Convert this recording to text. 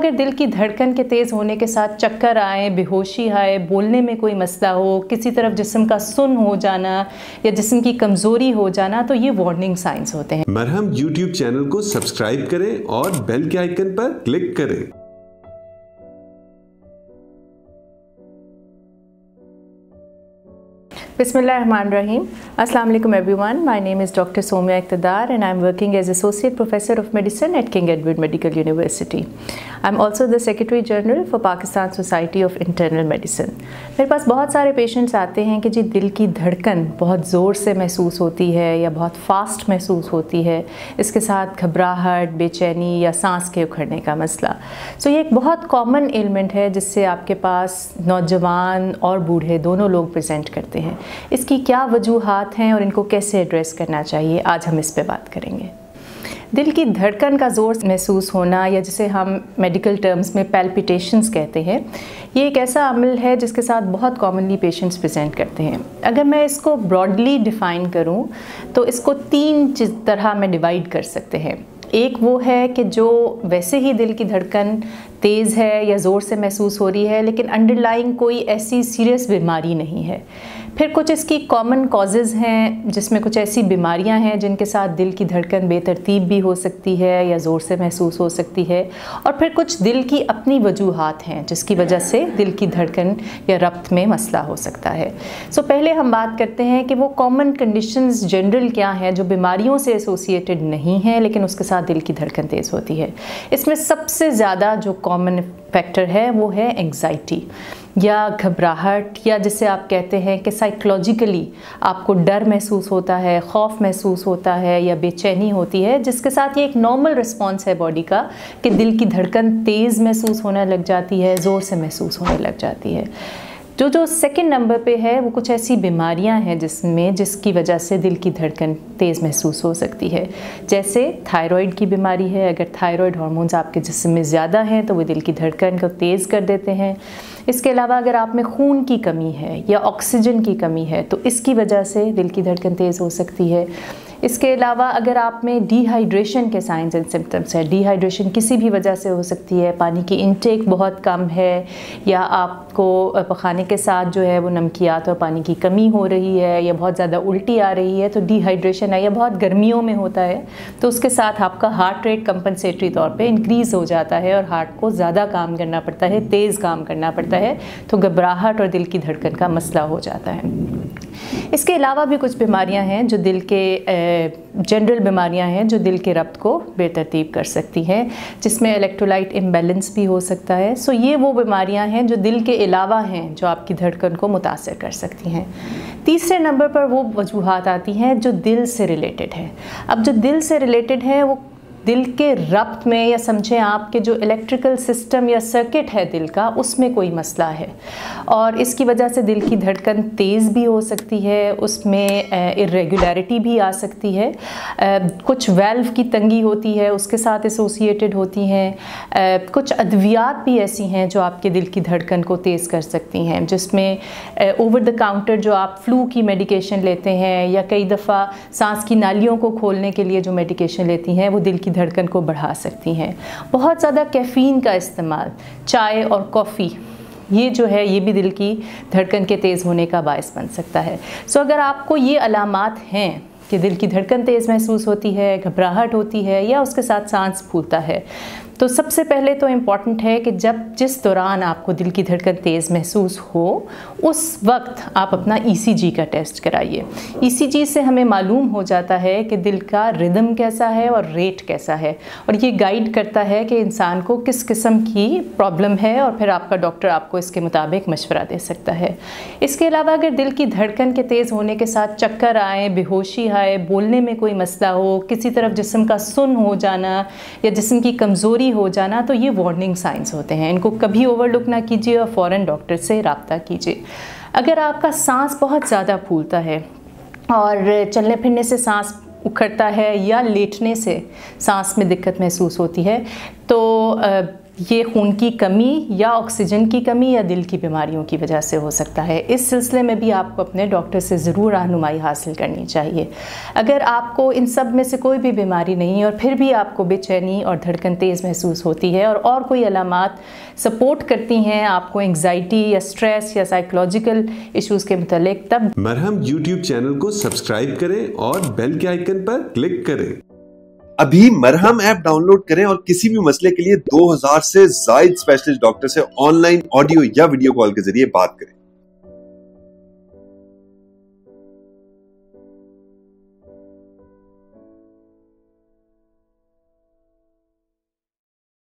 अगर दिल की धड़कन के तेज़ होने के साथ चक्कर आए, बेहोशी आए, बोलने में कोई मसला हो, किसी तरफ जिस्म का सुन्न हो जाना या जिस्म की कमज़ोरी हो जाना, तो ये वार्निंग साइंस होते हैं। मरहम यूट्यूब चैनल को सब्सक्राइब करें और बेल के आइकन पर क्लिक करें। Bismillahirrahmanirrahim. Assalamu alaikum everyone. My name is Dr. Somia Iqtadar and I am working as Associate Professor of Medicine at King Edward Medical University. I am also the Secretary General for Pakistan Society of Internal Medicine. मेरे पास बहुत सारे patients आते हैं कि जी दिल की धड़कन बहुत ज़ोर से महसूस होती है या बहुत फास्ट महसूस होती है, इसके साथ घबराहट, बेचैनी या सांस के उखड़ने का मसला। सो ये एक बहुत कॉमन एलिमेंट है जिससे आपके पास नौजवान और बूढ़े दोनों लोग प्रेजेंट करते हैं। इसकी क्या वजूहात हैं और इनको कैसे एड्रेस करना चाहिए, आज हम इस पे बात करेंगे। दिल की धड़कन का ज़ोर महसूस होना या जिसे हम मेडिकल टर्म्स में पैल्पिटेशंस कहते हैं, ये एक ऐसा अमल है जिसके साथ बहुत कॉमनली पेशेंट्स प्रेजेंट करते हैं। अगर मैं इसको ब्रॉडली डिफ़ाइन करूं तो इसको तीन तरह में डिवाइड कर सकते हैं। एक वो है कि जो वैसे ही दिल की धड़कन तेज़ है या ज़ोर से महसूस हो रही है लेकिन अंडरलाइंग कोई ऐसी सीरियस बीमारी नहीं है। फिर कुछ इसकी कॉमन कॉजेज़ हैं जिसमें कुछ ऐसी बीमारियां हैं जिनके साथ दिल की धड़कन बेतरतीब भी हो सकती है या ज़ोर से महसूस हो सकती है। और फिर कुछ दिल की अपनी वजूहात हैं जिसकी वजह से दिल की धड़कन या रक्त में मसला हो सकता है। सो पहले हम बात करते हैं कि वो कॉमन कंडीशंस जनरल क्या हैं जो बीमारियों से एसोसिएटेड नहीं हैं लेकिन उसके साथ दिल की धड़कन तेज़ होती है। इसमें सबसे ज़्यादा जो कॉमन फैक्टर है वो है एंग्जाइटी या घबराहट, या जिसे आप कहते हैं कि साइकोलॉजिकली आपको डर महसूस होता है, खौफ महसूस होता है या बेचैनी होती है, जिसके साथ ये एक नॉर्मल रिस्पॉन्स है बॉडी का कि दिल की धड़कन तेज़ महसूस होने लग जाती है, ज़ोर से महसूस होने लग जाती है। जो सेकंड नंबर पे है वो कुछ ऐसी बीमारियां हैं जिसकी वजह से दिल की धड़कन तेज़ महसूस हो सकती है। जैसे थायराइड की बीमारी है, अगर थायराइड हार्मोन्स आपके जिस्म में ज़्यादा हैं तो वो दिल की धड़कन को तेज़ कर देते हैं। इसके अलावा अगर आप में खून की कमी है या ऑक्सीजन की कमी है तो इसकी वजह से दिल की धड़कन तेज़ हो सकती है। इसके अलावा अगर आप में डिहाइड्रेशन के साइंस एंड सिम्टम्स है, डिहाइड्रेशन किसी भी वजह से हो सकती है, पानी की इनटेक बहुत कम है या आपको पखाने के साथ जो है वो नमकियात और पानी की कमी हो रही है या बहुत ज़्यादा उल्टी आ रही है, तो डिहाइड्रेशन है या बहुत गर्मियों में होता है तो उसके साथ आपका हार्ट रेट कंपनसेटरी तौर पे इंक्रीज़ हो जाता है और हार्ट को ज़्यादा काम करना पड़ता है, तेज़ काम करना पड़ता है, तो घबराहट और दिल की धड़कन का मसला हो जाता है। इसके अलावा भी कुछ बीमारियां हैं जो दिल के जनरल बीमारियां हैं जो दिल के रक्त को बेतरतीब कर सकती हैं, जिसमें इलेक्ट्रोलाइट इम्बैलेंस भी हो सकता है। सो ये वो बीमारियां हैं जो दिल के अलावा हैं जो आपकी धड़कन को मुतासर कर सकती हैं। तीसरे नंबर पर वो वजूहात आती हैं जो दिल से रिलेटेड है। अब जो दिल से रिलेटेड है वो दिल के रक्त में या समझें आपके जो इलेक्ट्रिकल सिस्टम या सर्किट है दिल का, उसमें कोई मसला है और इसकी वजह से दिल की धड़कन तेज़ भी हो सकती है, उसमें इरेगुलरिटी भी आ सकती है, कुछ वेल्व की तंगी होती है उसके साथ एसोसिएटेड होती हैं, कुछ अद्वियात भी ऐसी हैं जो आपके दिल की धड़कन को तेज़ कर सकती हैं, जिसमें ओवर द काउंटर जो आप फ्लू की मेडिकेशन लेते हैं या कई दफ़ा सांस की नालियों को खोलने के लिए जो मेडिकेशन लेती हैं वो दिल की धड़कन को बढ़ा सकती हैं। बहुत ज़्यादा कैफ़ीन का इस्तेमाल, चाय और कॉफ़ी, ये जो है ये भी दिल की धड़कन के तेज़ होने का बायस बन सकता है। सो अगर आपको ये अलामात हैं कि दिल की धड़कन तेज़ महसूस होती है, घबराहट होती है या उसके साथ सांस फूलता है, तो सबसे पहले तो इम्पॉर्टेंट है कि जिस दौरान आपको दिल की धड़कन तेज़ महसूस हो उस वक्त आप अपना ईसीजी का टेस्ट कराइए। ईसीजी से हमें मालूम हो जाता है कि दिल का रिदम कैसा है और रेट कैसा है, और ये गाइड करता है कि इंसान को किस किस्म की प्रॉब्लम है और फिर आपका डॉक्टर आपको इसके मुताबिक मशवरा दे सकता है। इसके अलावा अगर दिल की धड़कन के तेज़ होने के साथ चक्कर आए, बेहोशी आए, बोलने में कोई मसला हो, किसी तरफ जिस्म का सुन्न हो जाना या जिस्म की कमज़ोरी हो जाना, तो ये वार्निंग साइंस होते हैं। इनको कभी ओवरलुक ना कीजिए और फ़ौरन डॉक्टर से रब्ता कीजिए। अगर आपका सांस बहुत ज़्यादा फूलता है और चलने फिरने से सांस उखड़ता है या लेटने से सांस में दिक्कत महसूस होती है, तो ये खून की कमी या ऑक्सीजन की कमी या दिल की बीमारियों की वजह से हो सकता है। इस सिलसिले में भी आपको अपने डॉक्टर से ज़रूर रहनुमाई हासिल करनी चाहिए। अगर आपको इन सब में से कोई भी बीमारी नहीं और फिर भी आपको बेचैनी और धड़कन तेज़ महसूस होती है और कोई अलामात सपोर्ट करती हैं आपको एंग्जाइटी या स्ट्रेस या साइकोलॉजिकल इश्यूज़ के मुतालिक, तब मरहम यूट्यूब चैनल को सब्सक्राइब करें और बेल के आइकन पर क्लिक करें। अभी मरहम ऐप डाउनलोड करें और किसी भी मसले के लिए 2000 से ज्यादा स्पेशलिस्ट डॉक्टर से ऑनलाइन ऑडियो या वीडियो कॉल के जरिए बात करें।